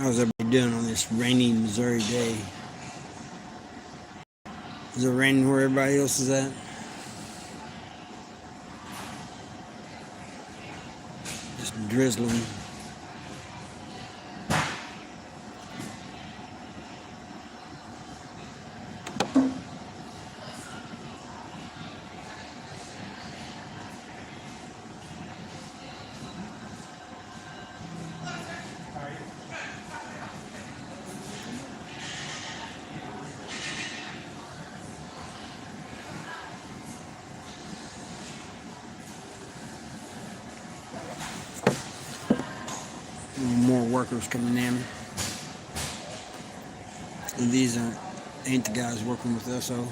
How's everybody doing on this rainy Missouri day? Is it raining where everybody else is at? Just drizzling. More workers coming in. And these ain't the guys working with us, so.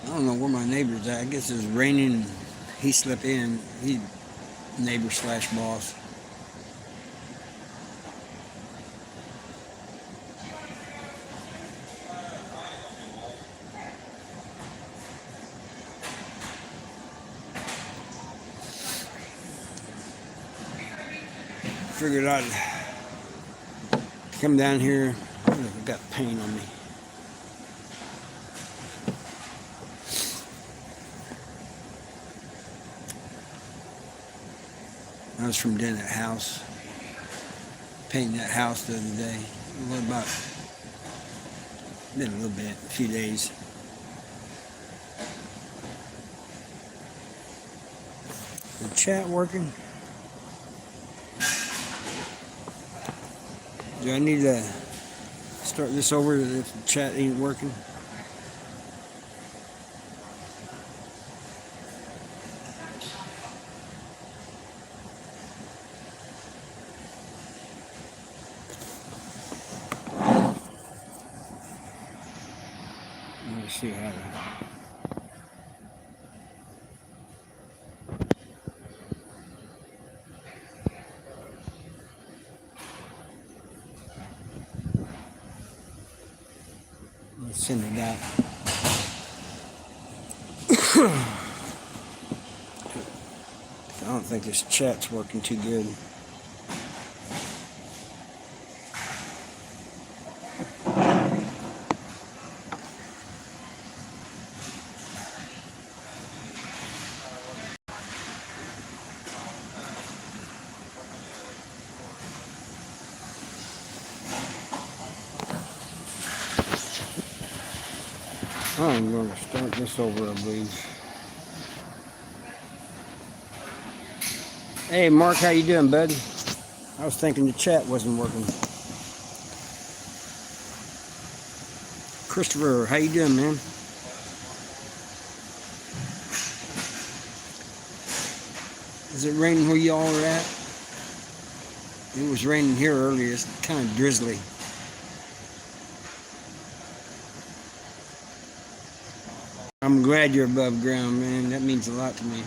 I don't know where my neighbor's at. I guess it's raining. He slept in. He neighbor / boss. Figured I'd come down here. I've got pain on me. I was from doing that house, painting that house the other day. Been a little bit, a few days. The chat working? Do I need to start this over if the chat ain't working? Let's see how. Let's send it out. I don't think this chat's working too good. I'm going to start this over, I believe. Hey, Mark, how you doing, bud? I was thinking the chat wasn't working. Christopher, how you doing, man? Is it raining where y'all are at? It was raining here earlier. It's kind of drizzly. I'm glad you're above ground, man. That means a lot to me.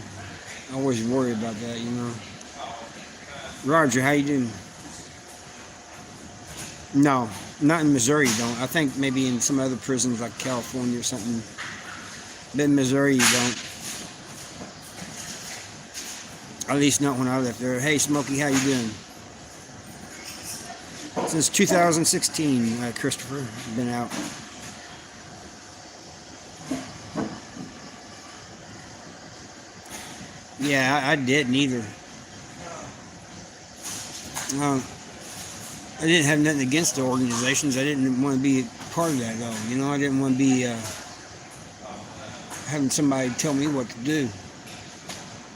I always worry about that, you know. Roger, how you doing? No, not in Missouri, you don't. I think maybe in some other prisons like California or something. But in Missouri, you don't. At least not when I left there. Hey, Smokey, how you doing? Since 2016, Christopher, been out. Yeah, I didn't either. I didn't have nothing against the organizations. I didn't want to be part of that, though. You know, I didn't want to be having somebody tell me what to do.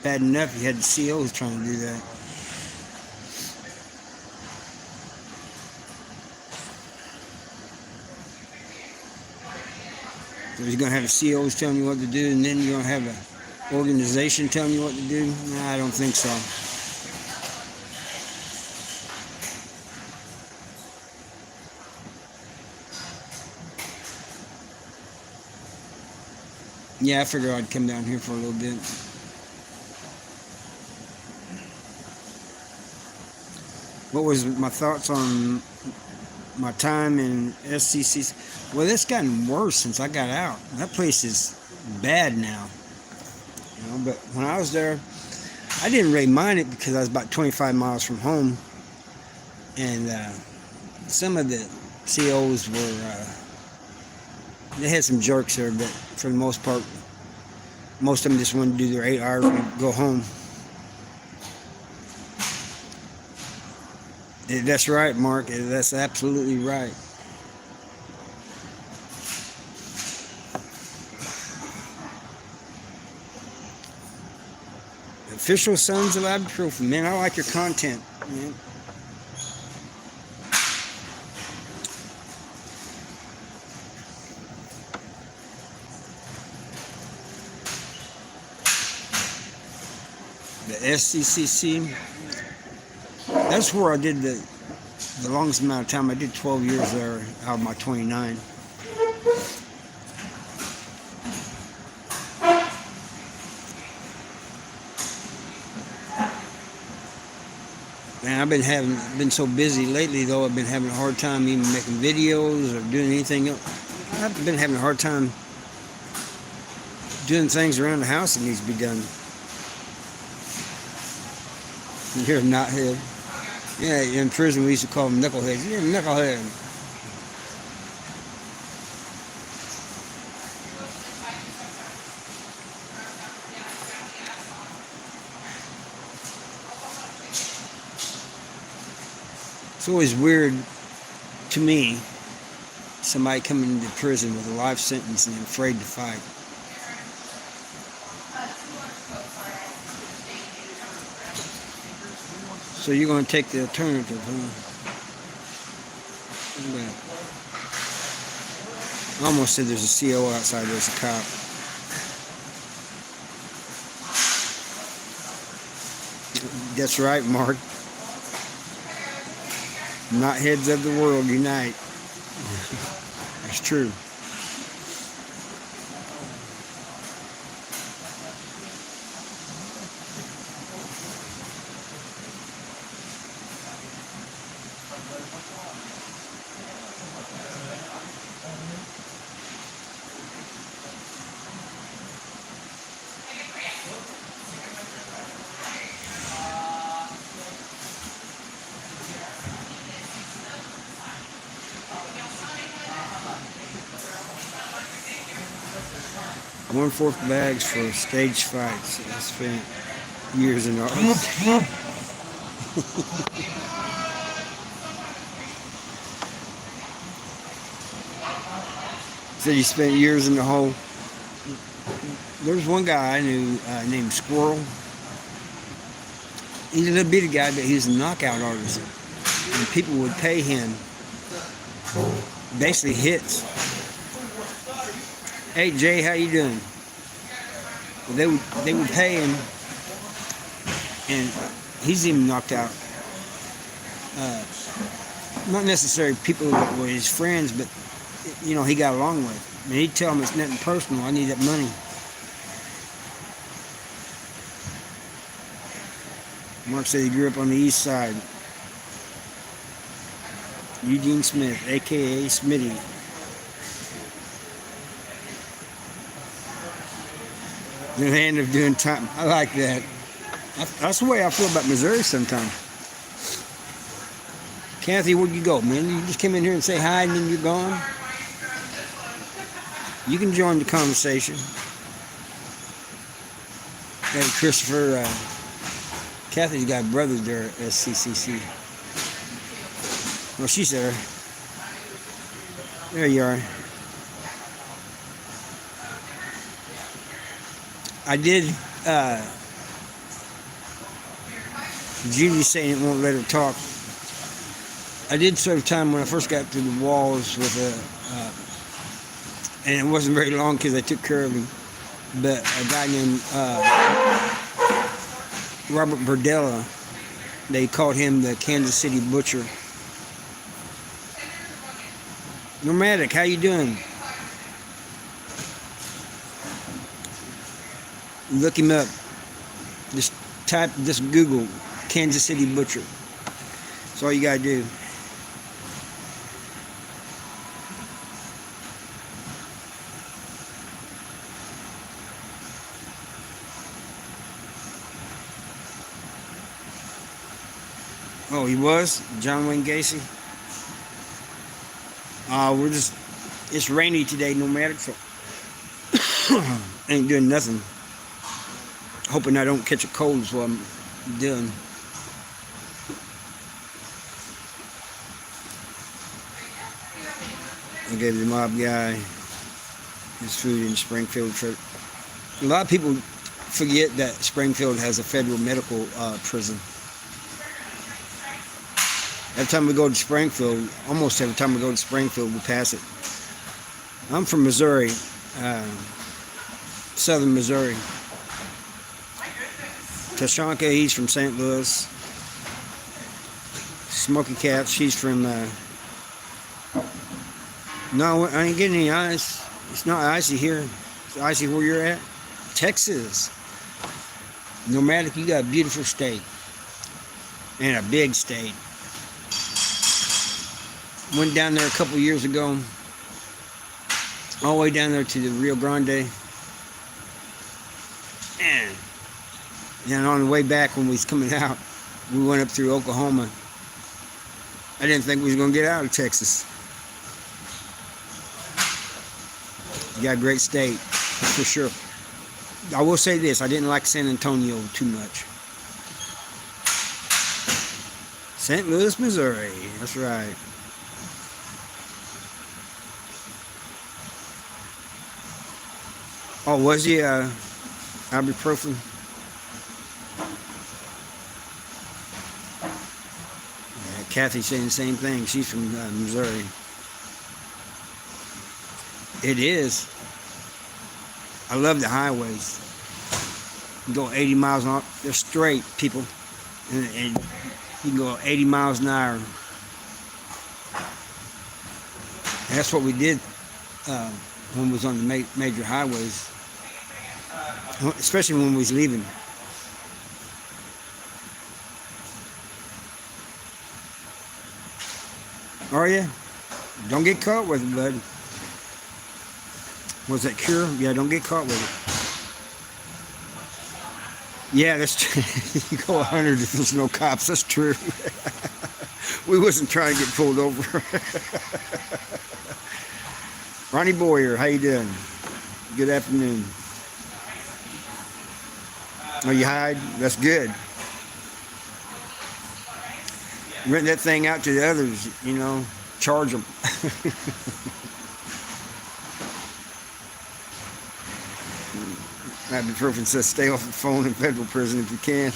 Bad enough you had the COs trying to do that. So you're going to have the COs telling you what to do, and then you're going to have an organization telling you what to do? Nah, I don't think so. Yeah, I figured I'd come down here for a little bit. What was my thoughts on my time in SCC? Well, it's gotten worse since I got out. That place is bad now. You know, But when I was there, I didn't really mind it because I was about 25 miles from home, and some of the COs were, they had some jerks there, but for the most part, most of them just wanted to do their 8 hours and go home. That's right, Mark. That's absolutely right. Official Sons of Ibuprofen. Man, I like your content, man. The SCCC. That's where I did the longest amount of time. I did 12 years there out of my 29. Man, I've been so busy lately though. I've been having a hard time even making videos or doing anything else. I've been having a hard time doing things around the house that needs to be done. You're a knothead. Yeah, in prison we used to call them knuckleheads. You're a knucklehead. It's always weird to me, somebody coming into prison with a life sentence and afraid to fight. So you're going to take the alternative, huh? I almost said there's a CO outside, there's a cop. That's right, Mark. Knotheads of the world unite. That's true. One-fourth bags for stage fights. I spent years in art. Said you spent years in the hole. There's one guy I knew named Squirrel. He's a little bitty guy, but he's a knockout artist. And people would pay him basically hits. Hey Jay, how you doing? They would pay him, and he's even knocked out. Not necessarily people that were his friends, but you know he got along with. And he'd tell them it's nothing personal. I need that money. Mark said he grew up on the east side. Eugene Smith, aka Smitty. The land of doing time. I like that. That's the way I feel about Missouri sometimes. Kathy, where'd you go, man? You just came in here and say hi and then you're gone? You can join the conversation. Hey, Christopher, Kathy's got brothers there at SCCC. Well, she's there. There you are. I did, Judy's saying it won't let her talk. I did serve time when I first got through the walls with and it wasn't very long because I took care of him, but a guy named Robert Burdella, they called him the Kansas City Butcher. Nomadic, how you doing? Look him up. Just Google Kansas City Butcher. That's all you gotta do. Oh, he was? John Wayne Gacy? It's rainy today, nomadic, so ain't doing nothing. Hoping I don't catch a cold is what I'm doing. I gave the mob guy his food in Springfield. A lot of people forget that Springfield has a federal medical prison. Every time we go to Springfield, almost every time we go to Springfield, we pass it. I'm from Missouri, southern Missouri. Tashanka, he's from St. Louis. Smoky Cat, she's from... no, I ain't getting any ice. It's not icy here. It's icy where you're at. Texas. Nomadic, you got a beautiful state. And a big state. Went down there a couple years ago. All the way down there to the Rio Grande. And on the way back when we was coming out, we went up through Oklahoma. I didn't think we was going to get out of Texas. You got a great state, for sure. I will say this, I didn't like San Antonio too much. St. Louis, Missouri, that's right. Oh, was he ibuprofen? Yeah, Kathy's saying the same thing. She's from Missouri. It is. I love the highways. You go 80 miles an hour. They're straight, people. And you can go 80 miles an hour. And that's what we did when we was on the major highways. Especially when we was leaving. Are you? Don't get caught with it, bud. Was that Cure? Yeah, don't get caught with it. Yeah, that's true. You go 100 if there's no cops. That's true. We wasn't trying to get pulled over. Ronnie Boyer, how you doing? Good afternoon. Oh, you hide? That's good. Rent that thing out to the others, you know, charge them. Ibuprofen says stay off the phone in federal prison if you can.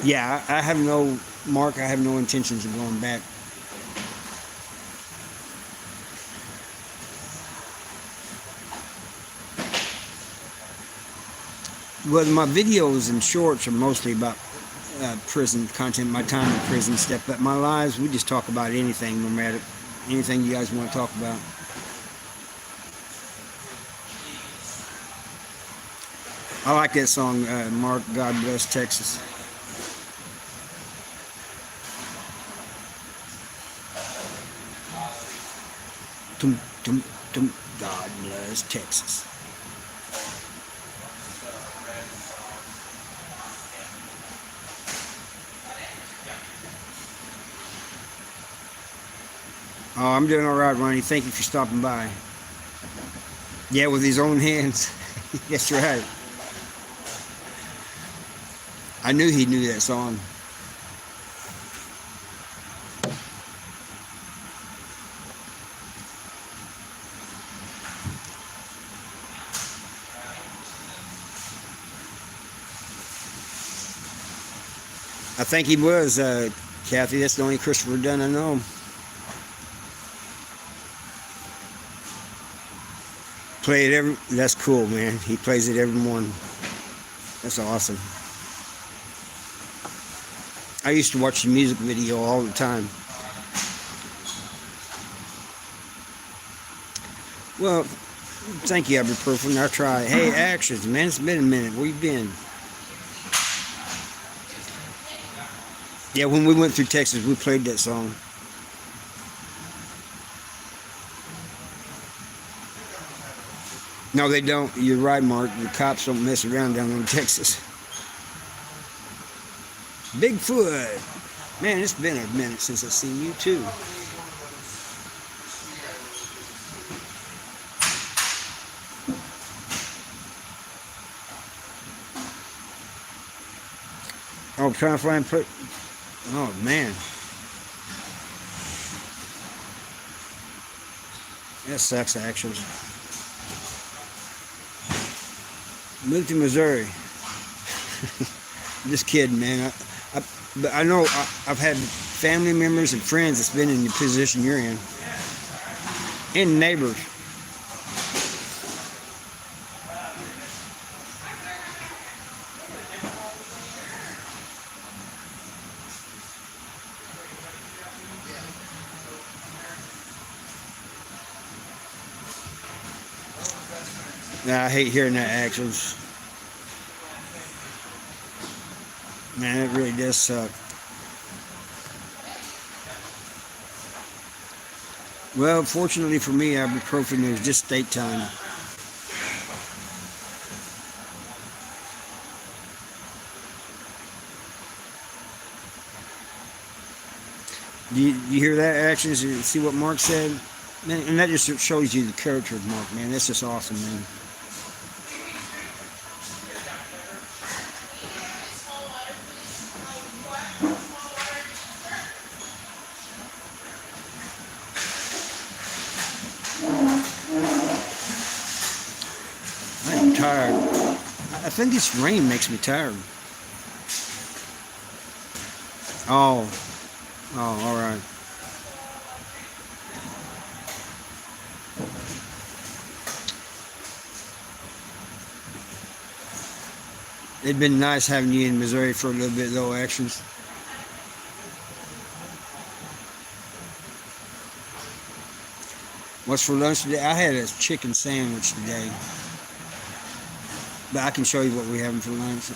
Yeah, I have no, Mark, I have no intentions of going back. Well, my videos and shorts are mostly about prison content, my time in prison stuff, but my lives, we just talk about anything, no matter anything you guys want to talk about. I like that song, Mark, God Bless Texas. Tum, tum, tum, God Bless Texas. Oh, I'm doing all right, Ronnie. Thank you for stopping by. Yeah, with his own hands. That's right. I knew he knew that song. I think he was, Kathy. That's the only Christopher Dunn I know. Play it that's cool, man. He plays it every morning. That's awesome. I used to watch the music video all the time. Well, thank you, ibuprofen. I'll try. Hey, Actions, man, it's been a minute. Where you been? Yeah, when we went through Texas, we played that song. No, they don't. You're right, Mark. The cops don't mess around down in Texas. Bigfoot. Man, it's been a minute since I've seen you, too. Oh, trying to find... Oh, man. That sucks, actually. Moved to Missouri. Just kidding, man. But I know I've had family members and friends that's been in the position you're in. And neighbors. Nah, I hate hearing that, actually. Man, it really does suck. Well, fortunately for me, ibuprofen is just state time. You hear that, actually? See what Mark said? Man, and that just shows you the character of Mark, man. That's just awesome, man. I'm tired. I think this rain makes me tired. Oh, all right. It'd been nice having you in Missouri for a little bit, though, actually. What's for lunch today? I had a chicken sandwich today. But I can show you what we're having for lunch.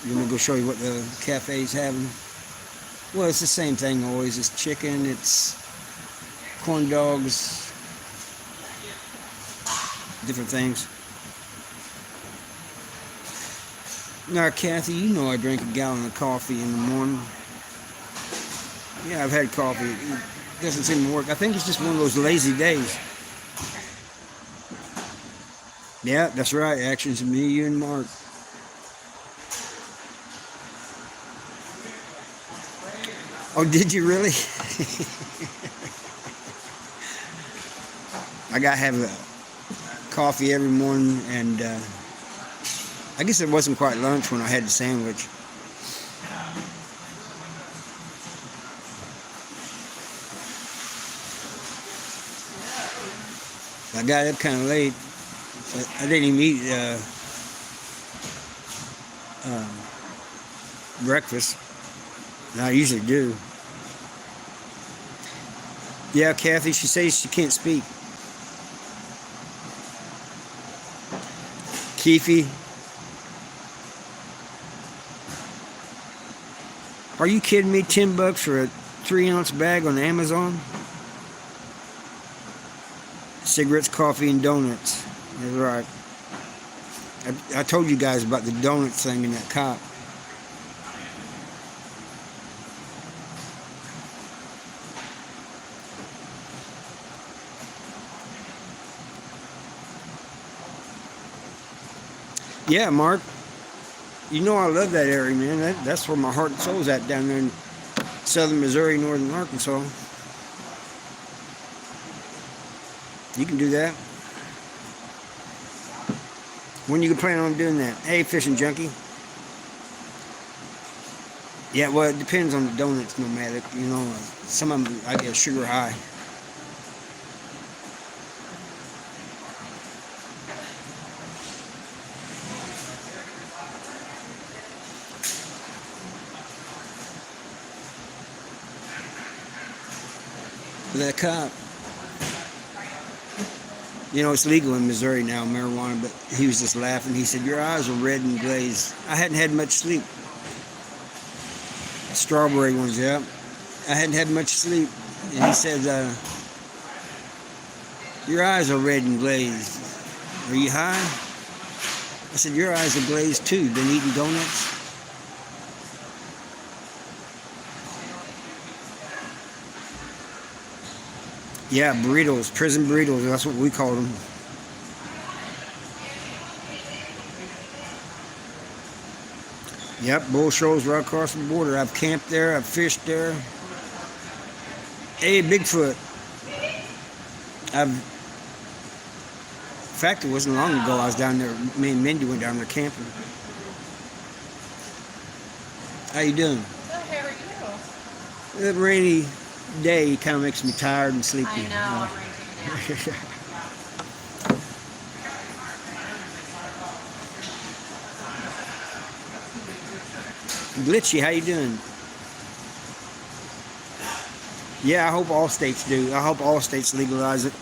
You want to go show you what the cafe's having? Well, it's the same thing always. It's chicken, it's corn dogs, different things. Now, Kathy, you know I drink a gallon of coffee in the morning. Yeah, I've had coffee. It doesn't seem to work. I think it's just one of those lazy days. Yeah, that's right. Actions of me, you, and Mark. Oh, did you really? I gotta have a coffee every morning, and I guess it wasn't quite lunch when I had the sandwich. I got up kind of late. I didn't even eat breakfast. And I usually do. Yeah, Kathy, she says she can't speak. Keefe, are you kidding me? $10 for a 3-ounce bag on Amazon? Cigarettes, coffee, and donuts. That's right. I told you guys about the donut thing in that cop. Yeah, Mark. You know I love that area, man. That's where my heart and soul's at, down there in southern Missouri, northern Arkansas. You can do that. When you plan on doing that? Hey, fishing junkie. Yeah, well, it depends on the donuts, no matter. You know, some of them I get sugar high. That cop. You know, it's legal in Missouri now, marijuana, but he was just laughing. He said, your eyes are red and glazed. I hadn't had much sleep. Strawberry ones, yeah. I hadn't had much sleep. And he said, your eyes are red and glazed. Are you high? I said, your eyes are glazed too. Been eating donuts? Yeah, burritos, prison burritos. That's what we call them. Yep, bull shows right across the border. I've camped there. I've fished there. Hey, Bigfoot. In fact, it wasn't long ago I was down there. Me and Mindy went down there camping. How you doing? Good, how are you? That rainy day kind of makes me tired and sleepy. I know, I'm ready to take a nap. Glitchy, how you doing? Yeah, I hope all states do. I hope all states legalize it.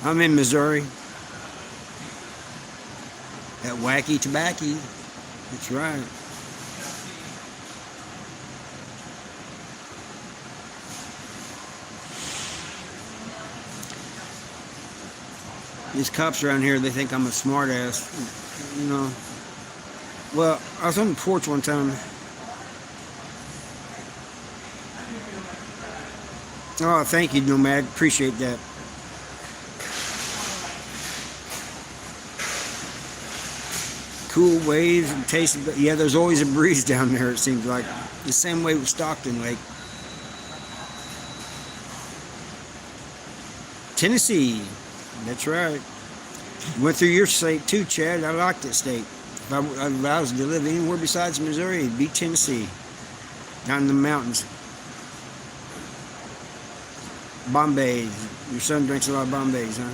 I'm in Missouri. That wacky tobacco. That's right. These cops around here, they think I'm a smart ass. You know. Well, I was on the porch one time. Oh, thank you, Nomad. Appreciate that. Cool waves and taste. Yeah, there's always a breeze down there, it seems like. The same way with Stockton Lake. Tennessee. That's right. Went through your state too, Chad. I like that state. If I was to live anywhere besides Missouri, it'd be Tennessee. Down in the mountains. Bombay. Your son drinks a lot of Bombays, huh?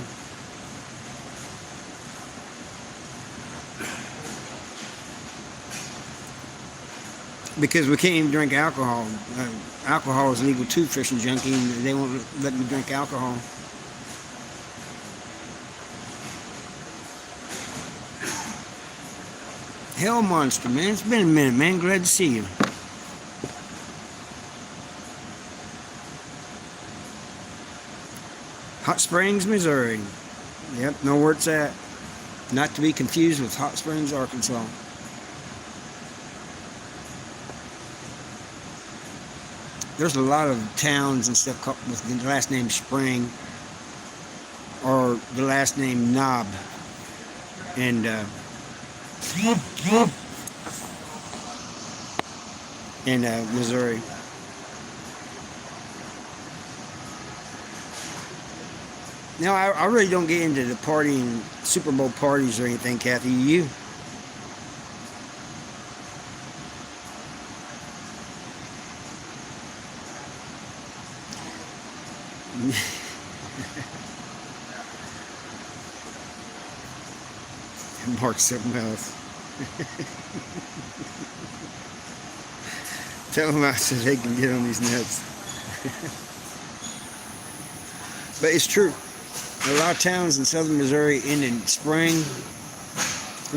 Because we can't even drink alcohol. Alcohol is legal too, fishing junkie, and they won't let me drink alcohol. Hell Monster, man. It's been a minute, man. Glad to see you. Hot Springs, Missouri. Yep, know where it's at. Not to be confused with Hot Springs, Arkansas. There's a lot of towns and stuff with the last name Spring or the last name Knob. And in Missouri. Now, I really don't get into the partying, Super Bowl parties or anything, Kathy. You? Mark something else. Tell them I said they can get on these nuts. But it's true. A lot of towns in southern Missouri end in spring.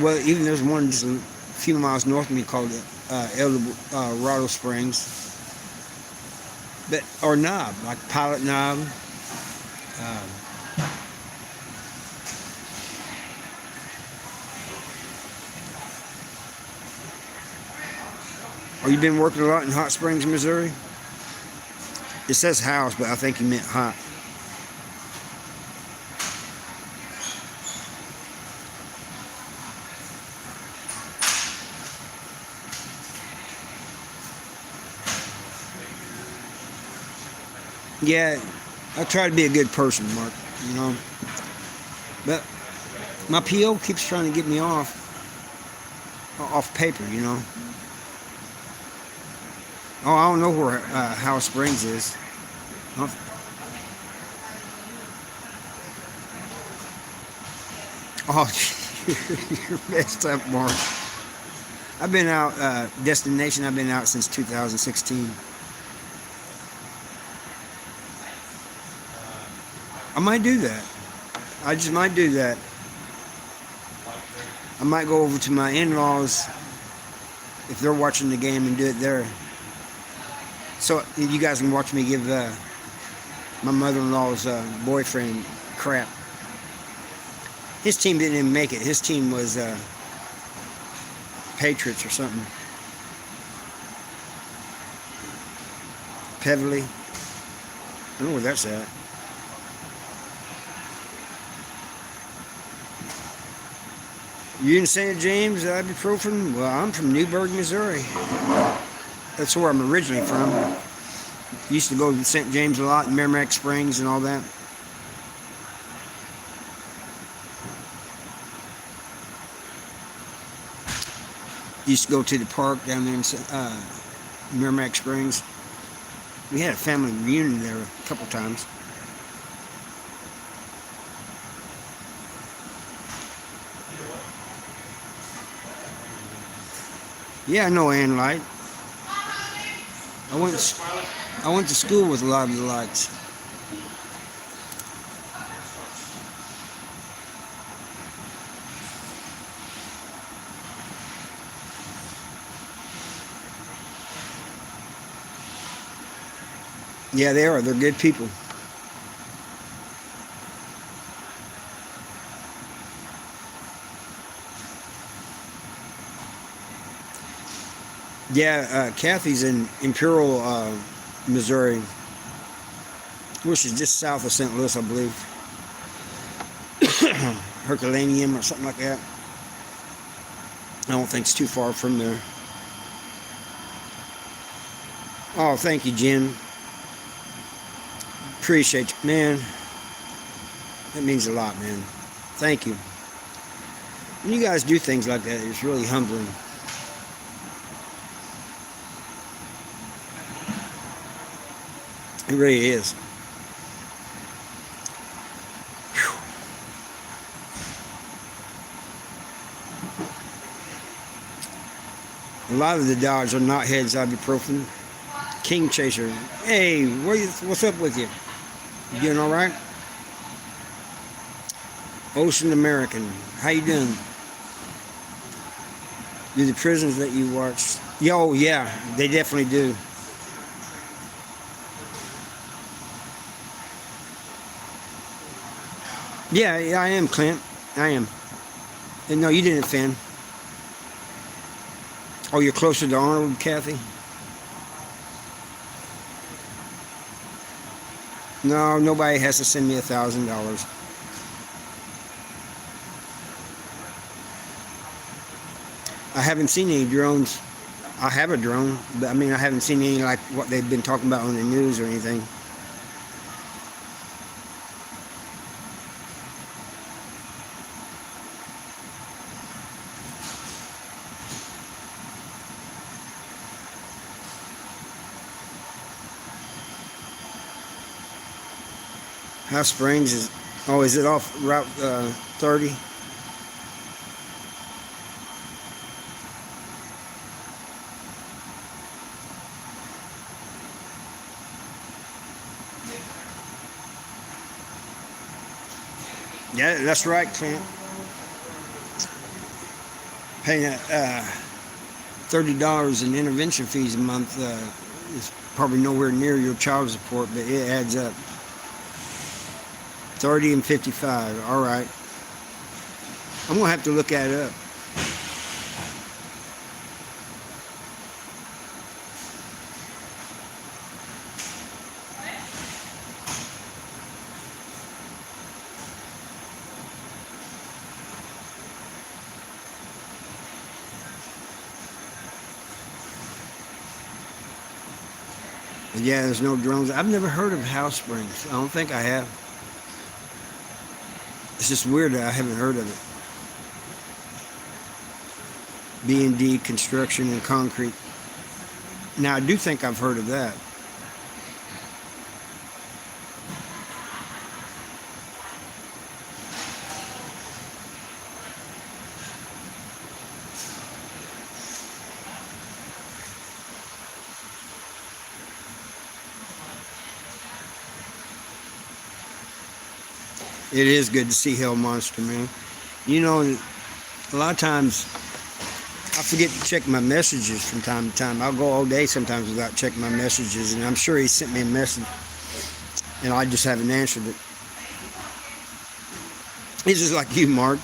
Well, even there's one just a few miles north of me called El Dorado Springs. But, or Knob, like Pilot Knob. Or you been working a lot in Hot Springs, Missouri? It says house, but I think you meant hot. Yeah, I try to be a good person, Mark, you know. But my PO keeps trying to get me off paper, you know. Oh, I don't know where House Springs is. Oh, you're messed up, Mark. I've been out, Destination, I've been out since 2016. I might do that. I just might do that. I might go over to my in-laws if they're watching the game and do it there. So you guys can watch me give my mother-in-law's boyfriend crap. His team didn't even make it. His team was Patriots or something. Pevely. I don't know where that's at. You in St. James, ibuprofen? Well, I'm from Newburgh, Missouri. That's where I'm originally from. Used to go to St. James a lot, Merrimack Springs and all that. Used to go to the park down there in Merrimack Springs. We had a family reunion there a couple times. Yeah, I know Ann Light. I went to school with a lot of the Lights. Yeah, they are. They're good people. Yeah, Kathy's in Imperial, Missouri, which is just south of St. Louis, I believe. Herculaneum or something like that. I don't think it's too far from there. Oh, thank you, Jen. Appreciate you, man. That means a lot, man. Thank you. When you guys do things like that, it's really humbling. It really is. Whew. A lot of the dogs are not heads ibuprofen. King Chaser. Hey, what's up with you? You doing all right? Ocean American. How you doing? Do the prisons that you watch? Yo, yeah, they definitely do. Yeah, I am, Clint. I am. And no, you didn't offend. Oh, you're closer to Arnold, Kathy? No, nobody has to send me $1,000. I haven't seen any drones. I have a drone, but I mean, I haven't seen any like what they've been talking about on the news or anything. Hot Springs is, oh, is it off Route 30? Yeah, that's right, Clint. Paying $30 in intervention fees a month is probably nowhere near your child support, but it adds up. 30 and 55. All right. I'm gonna have to look that up. But yeah, there's no drones. I've never heard of House Springs. I don't think I have. It's just weird that I haven't heard of it. B&D Construction and Concrete. Now, I do think I've heard of that. It is good to see Hell Monster, man. You know, a lot of times I forget to check my messages from time to time. I'll go all day sometimes without checking my messages, and I'm sure he sent me a message, and I just haven't answered it. It's just like you, Mark.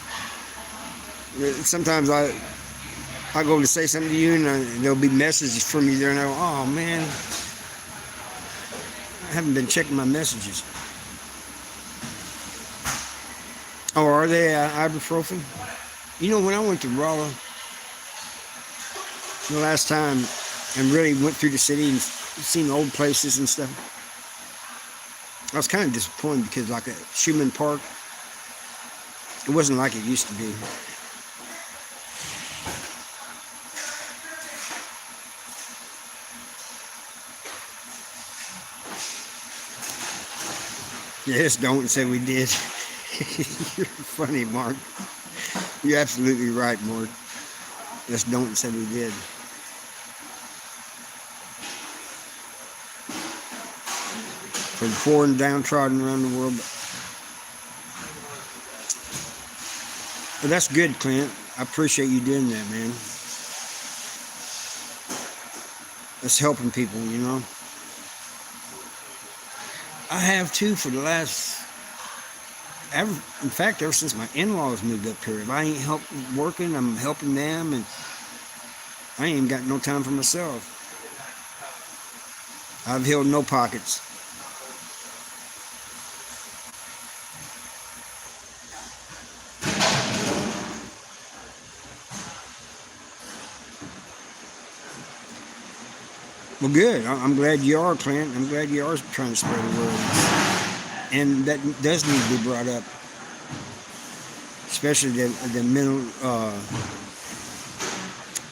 Sometimes I go to say something to you, and there'll be messages from you there, and I go, oh man, I haven't been checking my messages. Oh, are they ibuprofen? You know, when I went to Rolla the last time and really went through the city and seen old places and stuff, I was kind of disappointed because, like at Schumann Park, it wasn't like it used to be. Yes, don't say we did. You're funny, Mark. You're absolutely right, Mark. Just don't say we did. For the poor and downtrodden around the world. But that's good, Clint. I appreciate you doing that, man. That's helping people, you know. I have too for the last, in fact, ever since my in-laws moved up here. If I ain't working, I'm helping them, and I ain't even got no time for myself. I've held no pockets. Well, good. I'm glad you are, Clint. I'm glad you are trying to spread the word. And that does need to be brought up. Especially the mental,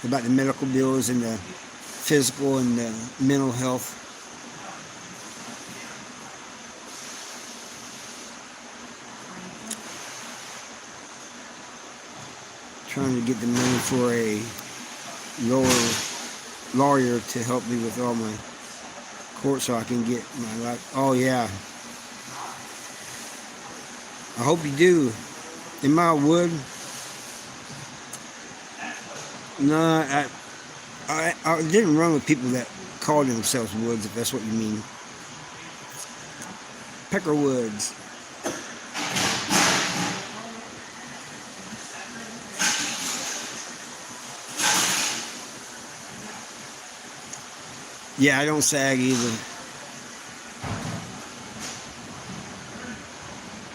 about the medical bills and the physical and the mental health. Trying to get the money for a lawyer to help me with all my court so I can get my life. Oh yeah, I hope you do. In my wood, no, I didn't run with people that called themselves woods, if that's what you mean. Pecker Woods. Yeah, I don't sag either.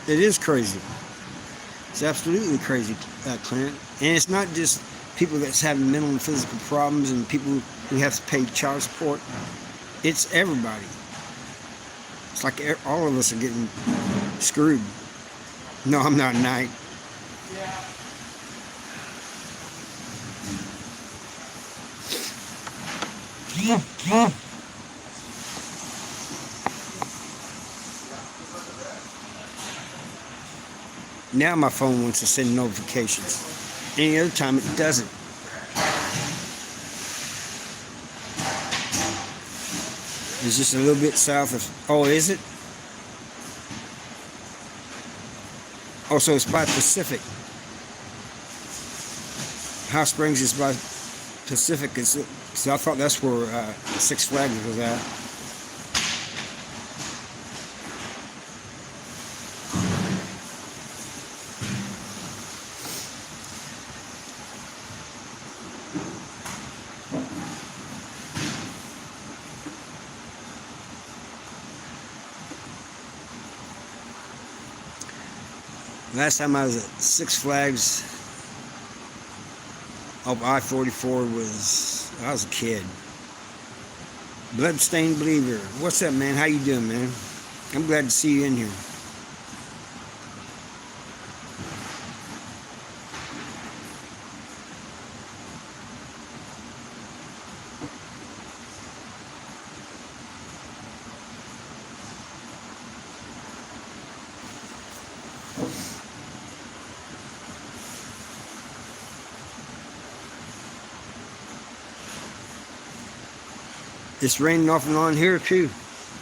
It is crazy. It's absolutely crazy, Clint. And it's not just people that's having mental and physical problems and people who have to pay child support. It's everybody. It's like all of us are getting screwed. No, I'm not Knight. Now my phone wants to send notifications. Any other time it doesn't. It's just a little bit south of... Oh, is it? Oh, so it's by Pacific. Hot Springs is by Pacific. So I thought that's where Six Flags was at. Last time I was at Six Flags up I-44 I was a kid. Bloodstained Believer. What's up, man? How you doing, man? I'm glad to see you in here. It's raining off and on here too,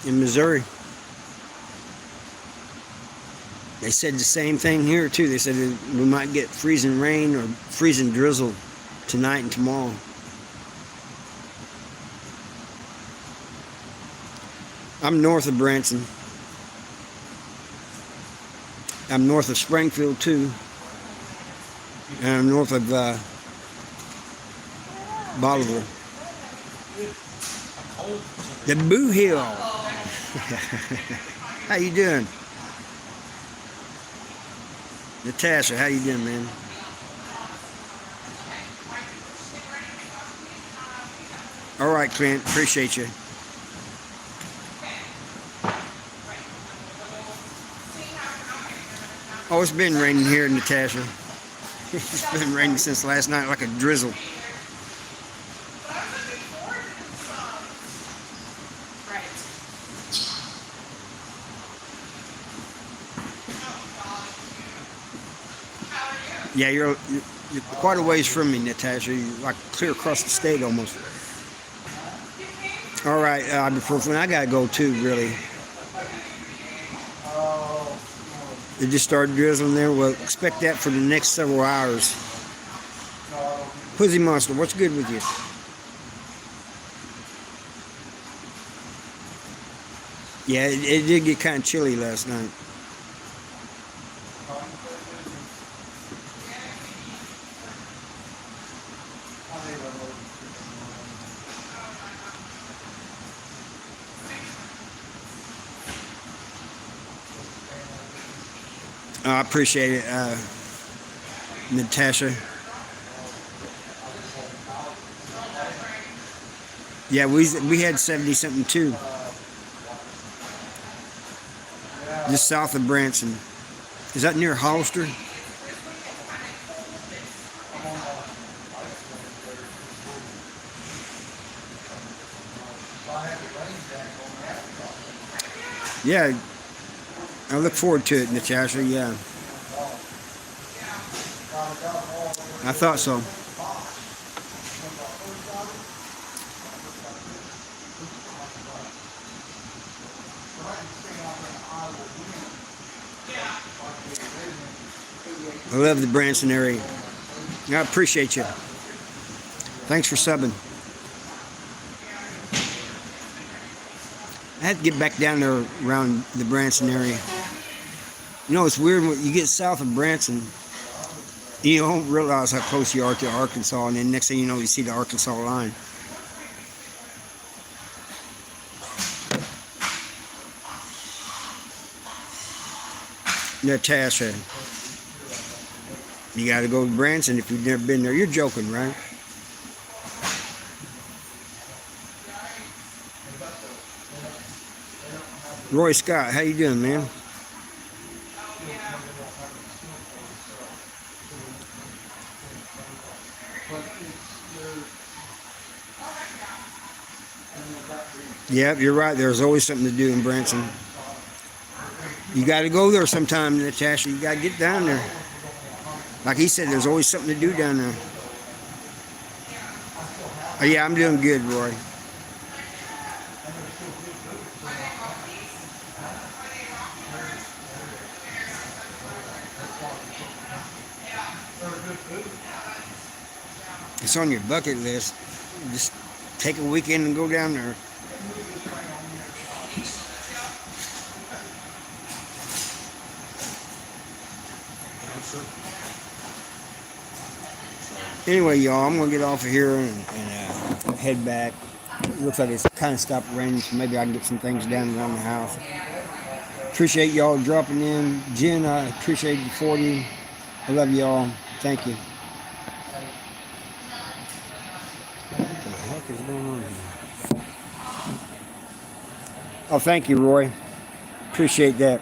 in Missouri. They said the same thing here too. They said we might get freezing rain or freezing drizzle tonight and tomorrow. I'm north of Branson. I'm north of Springfield too, and I'm north of Bolivar. The Boo Hill. How you doing? Natasha, how you doing, man? All right, Clint, appreciate you. Oh, it's been raining here, Natasha. It's been raining since last night, like a drizzle. Yeah, you're quite a ways from me, Natasha. You're like clear across the state almost. All right, ibuprofen. I gotta go too, really. It just started drizzling there. Well, expect that for the next several hours. Pussy Monster, what's good with you? Yeah, it did get kind of chilly last night. I appreciate it, Natasha. Yeah, we had 70 something too, just south of Branson. Is that near Hollister? Yeah, I look forward to it, Natasha. Yeah, I thought so. I love the Branson area. I appreciate you. Thanks for subbing. I had to get back down there around the Branson area. You know, it's weird when you get south of Branson, you don't realize how close you are to Arkansas, and then next thing you know, you see the Arkansas line. Natasha, you got to go to Branson if you've never been there. You're joking, right? Roy Scott, how you doing, man? Yep, you're right. There's always something to do in Branson. You got to go there sometime, Natasha. You got to get down there. Like he said, there's always something to do down there. Oh, yeah, I'm doing good, Roy. It's on your bucket list. Just take a weekend and go down there. Anyway, y'all, I'm going to get off of here and head back. It looks like it's kind of stopped raining, so maybe I can get some things done around the house. Appreciate y'all dropping in. Jen, I appreciate the 40. I love y'all. Thank you. What the heck is going on here? Oh, thank you, Roy. Appreciate that.